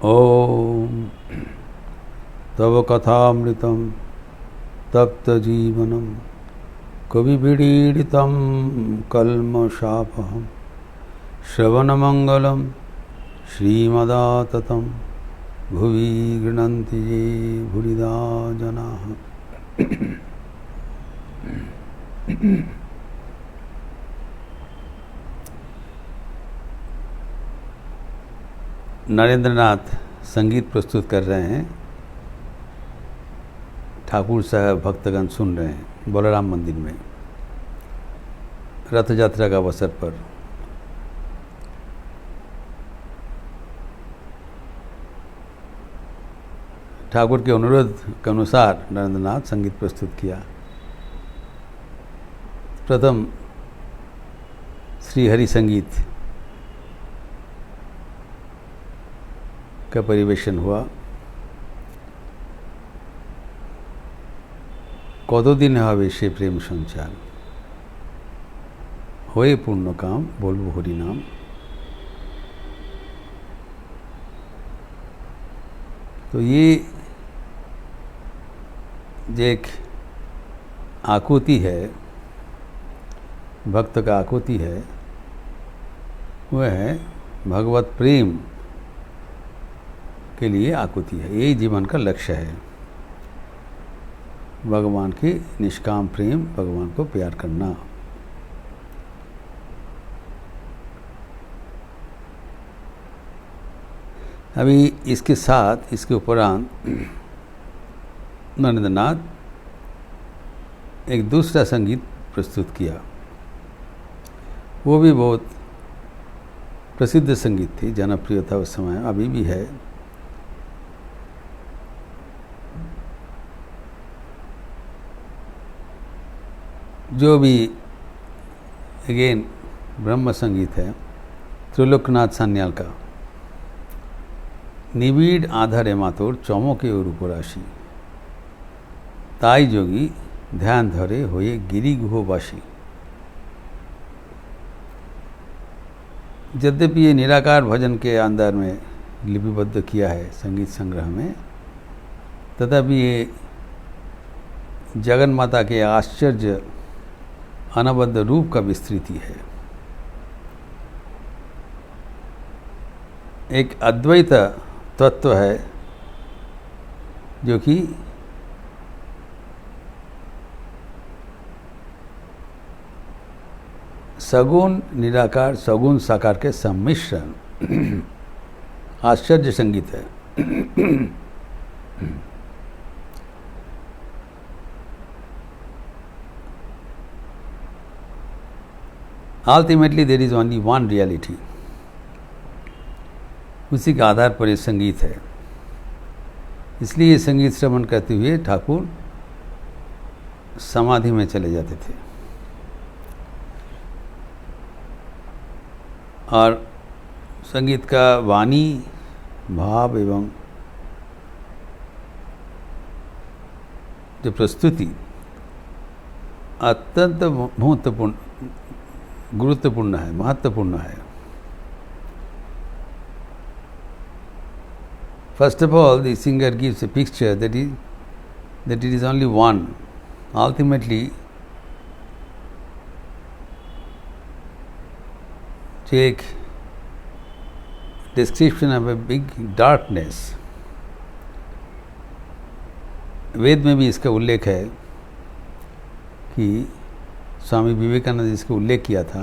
ओम तव कथामृतं तप्तजीवनं कविभिरीडितं कल्मषापहं श्रवणमंगलं श्रीमदाततं भुवि गृह्णन्ति ये भूरिदा जनाः। नरेंद्रनाथ संगीत प्रस्तुत कर रहे हैं। ठाकुर साहब भक्तगण सुन रहे हैं बलराम मंदिर में रथ यात्रा का अवसर पर। ठाकुर के अनुरोध के अनुसार नरेंद्रनाथ संगीत प्रस्तुत किया। प्रथम श्री हरि संगीत का परिवेशन हुआ। कतदिन हवे से प्रेम संचार, होए पूर्ण काम बोलबो हरि नाम। तो ये जो एक आकुति है, भक्त का आकुति है, वह है भगवत प्रेम के लिए आकुति है। यही जीवन का लक्ष्य है, भगवान की निष्काम प्रेम, भगवान को प्यार करना। अभी इसके साथ, इसके उपरांत नरेंद्रनाथ एक दूसरा संगीत प्रस्तुत किया। वो भी बहुत प्रसिद्ध संगीत थी, जनप्रिय था उस समय, अभी भी है। जो भी अगेन ब्रह्म संगीत है, त्रिलोकनाथ सान्याल का। निबिड़ आधारे मातोर चमके और उपराशि, ताई जोगी ध्यान धरे होए गिरी गुहबासी। यद्यपि ये निराकार भजन के अंदर में लिपिबद्ध किया है संगीत संग्रह में, तथापि ये जगन माता के आश्चर्य अनबद्ध रूप का विस्तृति है। एक अद्वैत तत्व है जो कि सगुण निराकार, सगुण साकार के सम्मिश्रण आश्चर्य संगीत है। Ultimately there is only one reality, उसी के आधार पर ये संगीत है। इसलिए ये संगीत श्रवण करते हुए ठाकुर समाधि में चले जाते थे और संगीत का वाणी, भाव एवं जो प्रस्तुति अत्यंत गुरुत्वपूर्ण है, महत्वपूर्ण है। First of all, the singer gives a picture that it is only one. Ultimately, take description of a big darkness. वेद में भी इसका उल्लेख है कि स्वामी विवेकानंद ने इसका उल्लेख किया था,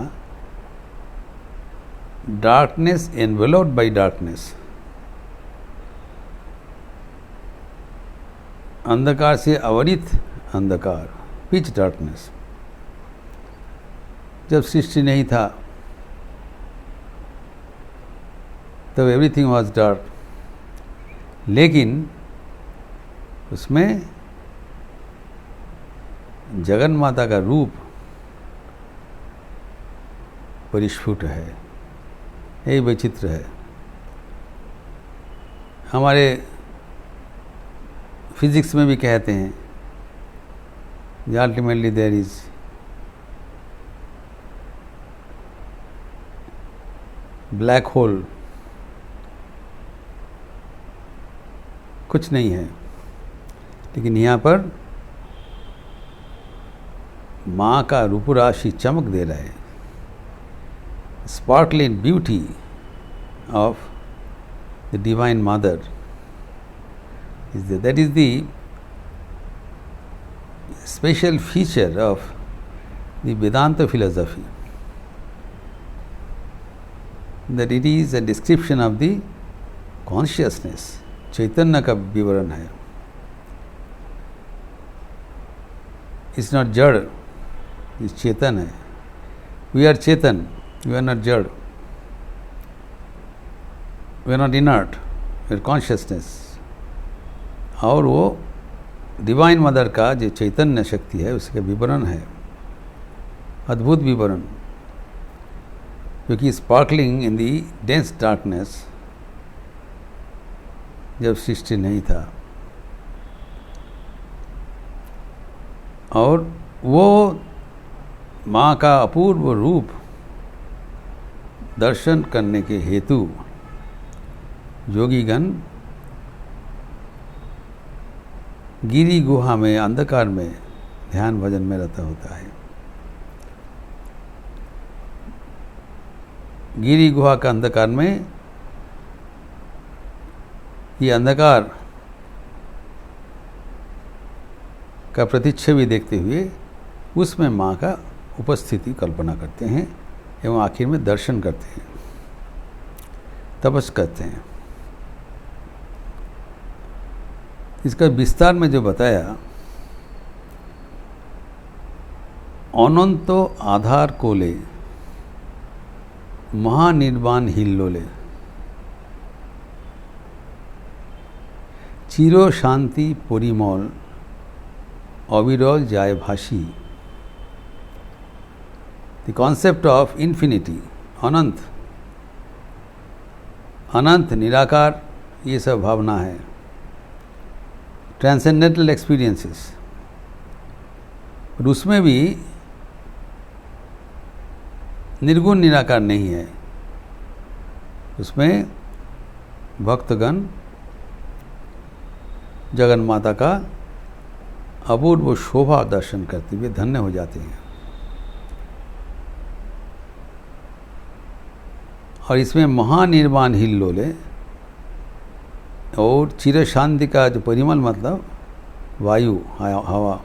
डार्कनेस एनवेलोप्ड बाय डार्कनेस। अंधकार से आवरित अंधकार, पिच डार्कनेस। जब सृष्टि नहीं था तब एवरीथिंग वाज डार्क, लेकिन उसमें जगन माता का रूप परिस्फुट है। यही वैचित्र है। हमारे फिजिक्स में भी कहते हैं, ultimately there is black hole कुछ नहीं है, लेकिन यहाँ पर माँ का रूप राशि चमक दे रहा है. Sparkling beauty of the divine mother is there. That is the special feature of the Vedanta philosophy, that it is a description of the consciousness. चैतन्य का विवरण है. It's not जड़, it's चेतन है. We are Chetan, we are not जड़. We are not inert, we are consciousness. और वो divine mother का जो चैतन्य शक्ति है उसका विवरण है, अद्भुत विवरण, क्योंकि स्पार्कलिंग इन दी डेंस डार्कनेस, जब सृष्टि नहीं था. और वो माँ का अपूर्व रूप दर्शन करने के हेतु योगीगण गिरी गुहा में अंधकार में ध्यान भजन में रहता होता है. गिरी गुहा का अंधकार में ये अंधकार का प्रतिच्छवि देखते हुए उसमें माँ का उपस्थिति कल्पना करते हैं एवं आखिर में दर्शन करते हैं, तपस करते हैं. इसका विस्तार में जो बताया, अनंत आधार कोले महानिर्वाण हिल्लोले चिरो शांति परिमल अविरल जाय भाषी. द कॉन्सेप्ट ऑफ इन्फिनिटी, अनंत, अनंत निराकार, ये सब भावना है. ट्रांसेंडेंटल एक्सपीरियंसेस, और उसमें भी निर्गुण निराकार नहीं है. उसमें भक्तगण जगन माता का अपूर्व शोभा दर्शन करते हुए धन्य हो जाते हैं. और इसमें महानिर्वाण हिल्लोले और चिर शांति का जो परिमल मतलब वायु, हवा,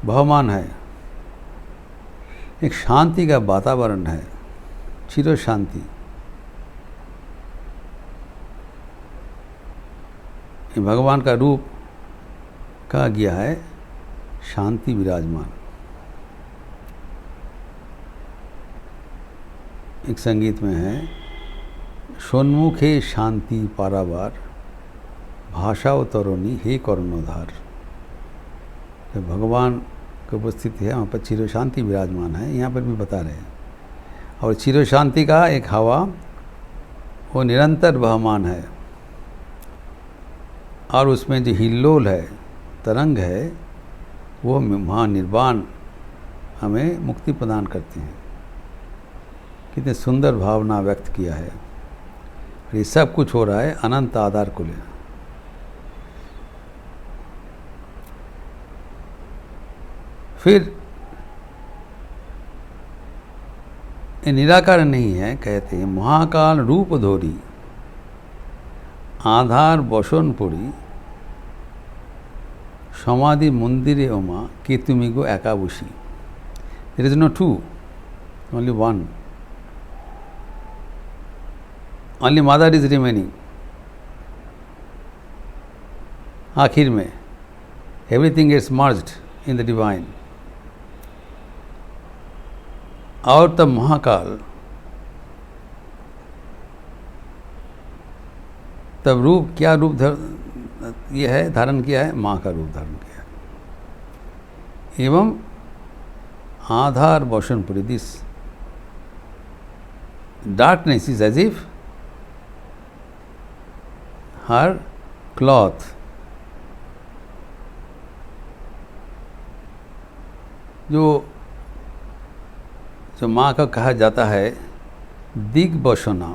भावमान है, एक शांति का वातावरण है, चिर शांति. भगवान का रूप कहा गया है शांति विराजमान. एक संगीत में है, सोन्मुखे शांति पारावार भाषाओ तरुणी हे कर्णोधार. जब भगवान की उपस्थिति है वहाँ पर चिर शांति विराजमान है, यहाँ पर भी बता रहे हैं. और चिर शांति का एक हवा वो निरंतर बहमान है, और उसमें जो हिल्लोल है, तरंग है, वो महानिर्वाण हमें मुक्ति प्रदान करती हैं. कितने सुंदर भावना व्यक्त किया है. ये सब कुछ हो रहा है अनंत आधार को लेकर. फिर ये निराकार नहीं है, कहते हैं महाकाल रूप धोरी आधार बसन पड़ी समाधि मंदिरे ओमा के तुमी गो एका बसी. There is no two, only one. Only mother is remaining. आखिर में everything gets merged in the divine. और तब महाकाल, तब रूप, क्या रूप ये है धारण किया है, माँ का रूप धारण किया है. एवं आधार Basanpuri, this darkness is as if her cloth. जो माँ का कहा जाता है दिग्बसना,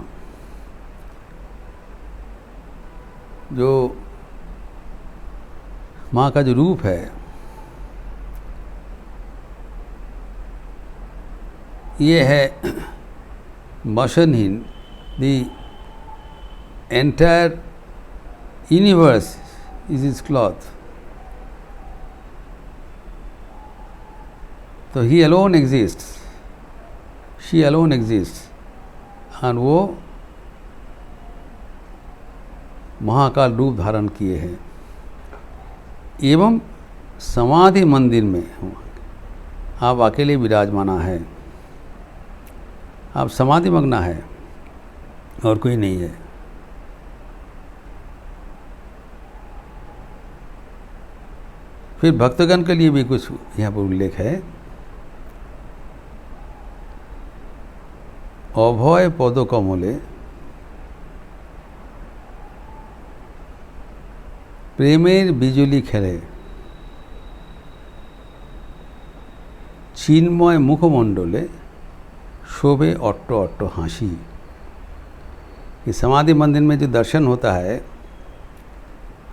जो माँ का जो रूप है, ये है मशनहीन, the entire universe is his cloth. तो he alone exists, she alone exists, और वो महाकाल रूप धारण किए हैं। एवं समाधि मंदिर में आप अकेले विराजमाना है, आप समाधि मग्ना है और कोई नहीं है। फिर भक्तगण के लिए भी कुछ यहाँ पर उल्लेख है। अभय पद कमले प्रेमेर बिजुली खेले, चिन्मय मुखमंडले शोभे अट्ट अट्ट हासि। ये समाधि मंदिर में जो दर्शन होता है,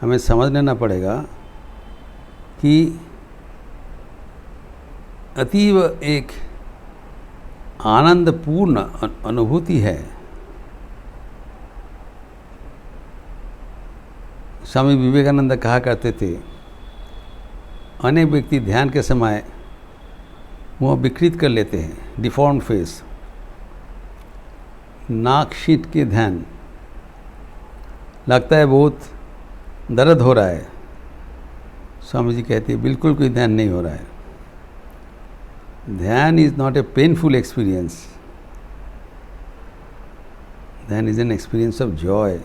हमें समझ लेना पड़ेगा कि अतीव एक आनंदपूर्ण अनुभूति है। स्वामी विवेकानंद कहा करते थे, अनेक व्यक्ति ध्यान के समय मुँह विकृत कर लेते हैं, डिफॉर्म फेस, नाक शीट के ध्यान, लगता है बहुत दर्द हो रहा है। स्वामी जी कहते हैं बिल्कुल कोई ध्यान नहीं हो रहा है। ध्यान is not a painful experience, ध्यान is an experience of joy,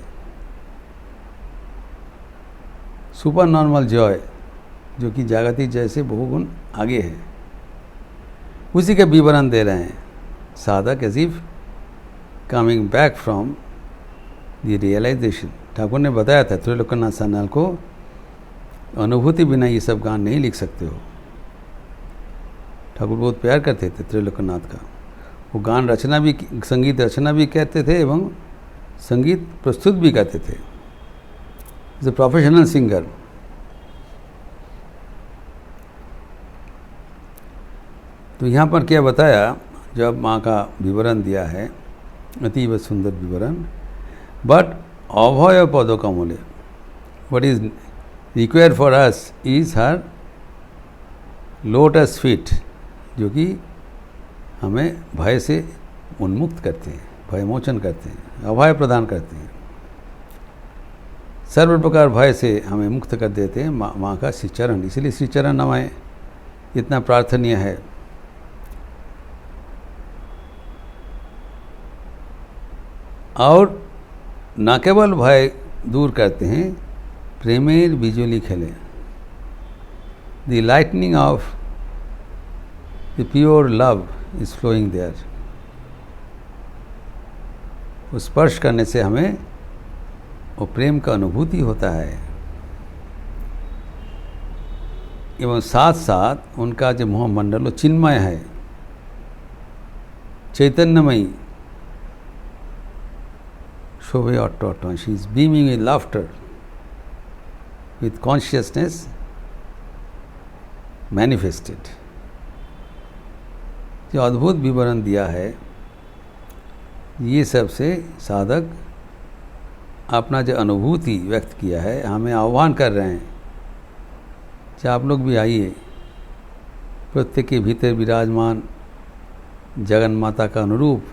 super normal joy, जो कि जागतिक जय से बहुगुण आगे है। उसी का विवरण दे रहे हैं साधक, as if coming back from the realization. Thakur ने बताया था त्रिलोकनाथ सान्याल को, अनुभूति बिना ये सब गान नहीं लिख सकते हो। ठाकुर बहुत प्यार करते थे त्रिलोकनाथ का। वो गान रचना भी, संगीत रचना भी करते थे एवं संगीत प्रस्तुत भी करते थे। Is a professional singer. तो यहाँ पर क्या बताया, जब माँ का विवरण दिया है, अतीव सुंदर विवरण। बट अभय पद कमले, what is required for us is her lotus feet, जो कि हमें भय से उन्मुक्त करते हैं, भयमोचन करते हैं, अभय प्रदान करते हैं, सर्व प्रकार भय से हमें मुक्त कर देते हैं। माँ का श्री चरण, इसलिए श्री चरण हमें इतना प्रार्थनीय है। और न केवल भय दूर करते हैं, प्रेमेर बिजुली खेले, the lightning of the pure love is flowing there. वो स्पर्श करने से हमें वो प्रेम का अनुभूति होता है। एवं साथ साथ उनका जो मुखमंडल वो चिन्मय है, चैतन्यमयी, शोभे अट्ट अट्ट, she is beaming with laughter, with consciousness manifested. जो अद्भुत विवरण दिया है, ये सब से साधक अपना जो अनुभूति व्यक्त किया है, हमें आह्वान कर रहे हैं कि आप लोग भी आइए। प्रत्येक के भीतर विराजमान जगन माता का अनुरूप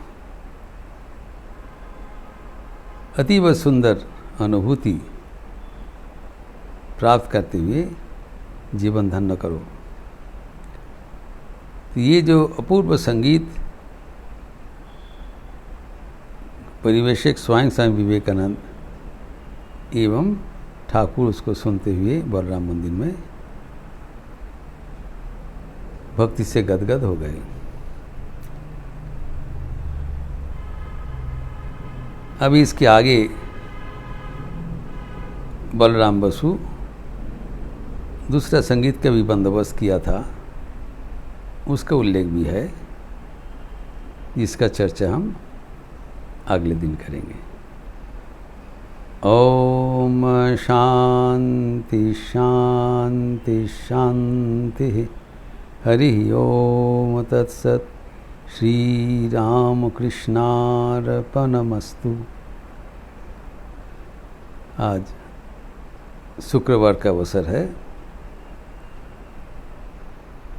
अतीव सुंदर अनुभूति प्राप्त करते हुए जीवन धन्य करो। तो ये जो अपूर्व संगीत परिवेशक स्वयं स्वामी विवेकानंद एवं ठाकुर उसको सुनते हुए बलराम मंदिर में भक्ति से गदगद हो गए। अभी इसके आगे बलराम बसु दूसरा संगीत का भी बंदोबस्त किया था, उसका उल्लेख भी है, जिसका चर्चा हम अगले दिन करेंगे। ओम शांति शांति शांति। हरि ओम तत्सत। श्री रामकृष्णार्पणमस्तु। आज शुक्रवार का अवसर है।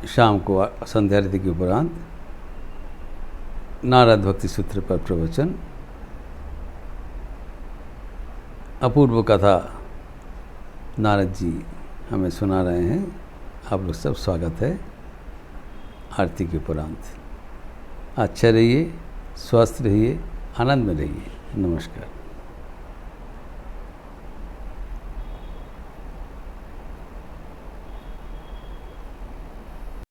शाम को संध्या आरती के उपरांत नारद भक्ति सूत्र पर प्रवचन, अपूर्व कथा नारद जी हमें सुना रहे हैं। आप लोग सब स्वागत है आरती के उपरांत। अच्छे रहिए, स्वस्थ रहिए, आनंद में रहिए। नमस्कार।